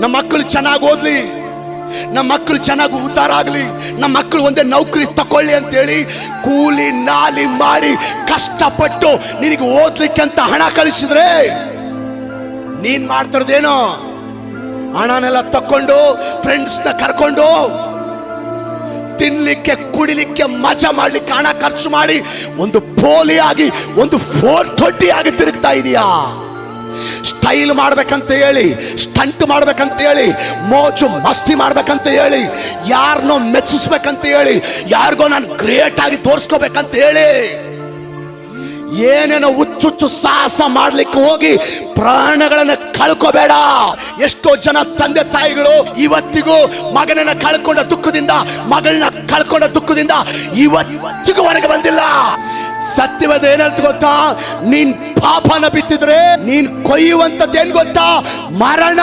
ನಮ್ಮ ಮಕ್ಕಳು ಚೆನ್ನಾಗಿ ಓದ್ಲಿ, ನಮ್ಮ ಮಕ್ಕಳು ಚೆನ್ನಾಗಿ ಉದ್ಧಾರ ಆಗಲಿ, ನಮ್ಮ ಮಕ್ಕಳು ಒಂದೇ ನೌಕರಿ ತಕೊಳ್ಳಿ ಅಂತೇಳಿ ಕೂಲಿ ನಾಲಿ ಮಾಡಿ ಕಷ್ಟಪಟ್ಟು ನಿನಗೆ ಓದ್ಲಿಕ್ಕೆ ಅಂತ ಹಣ ಕಳಿಸಿದ್ರೆ ನೀನ್ ಮಾಡ್ತಿರೋದೇನೋ ಹಣನೆಲ್ಲ ತಕೊಂಡು ಫ್ರೆಂಡ್ಸ್ನ ಕರ್ಕೊಂಡು ತಿನ್ಲಿಕ್ಕೆ ಕುಡಿಲಿಕ್ಕೆ ಮಜಾ ಮಾಡ್ಲಿಕ್ಕೆ ಹಣ ಖರ್ಚು ಮಾಡಿ ಒಂದು ಪೋಲಿಯಾಗಿ ಒಂದು 420 ಆಗಿ ತಿರುಗ್ತಾ ಇದೀಯಾ. ಸ್ಟೈಲ್ ಮಾಡ್ಬೇಕಂತ ಹೇಳಿ, ಸ್ಟಂಟ್ ಮಾಡ್ಬೇಕಂತ ಹೇಳಿ, ಮೋಜು ಮಸ್ತಿ ಮಾಡ್ಬೇಕಂತ ಹೇಳಿ, ಯಾರನ್ನೋ ಮೆಚ್ಚಿಸ್ಬೇಕಂತ ಹೇಳಿ, ಯಾರಿಗೋ ನಾನು ಗ್ರೇಟ್ ಆಗಿ ತೋರಿಸ್ಕೋಬೇಕಂತ ಹೇಳಿ ಏನೇನೋ ಹುಚ್ಚುಚ್ಚು ಸಾಹಸ ಮಾಡ್ಲಿಕ್ಕೆ ಹೋಗಿ ಪ್ರಾಣಗಳನ್ನ ಕಳ್ಕೋಬೇಡ. ಎಷ್ಟೋ ಜನ ತಂದೆ ತಾಯಿಗಳು ಇವತ್ತಿಗೂ ಮಗನನ್ನ ಕಳ್ಕೊಂಡ ದುಃಖದಿಂದ, ಮಗಳನ್ನ ಕಳ್ಕೊಂಡ ದುಃಖದಿಂದ ಇವತ್ತಿಗೂ ಹೊರಗೆ ಬಂದಿಲ್ಲ. ಸತ್ಯವಾದ ಏನಂತ ಗೊತ್ತಾ? ನೀನ್ ಪಾಪನ ಬಿತ್ತಿದ್ರೆ ನೀನ್ ಕೊಯ್ಯುವಂತದ್ದೇನ್ ಗೊತ್ತಾ? ಮರಣ.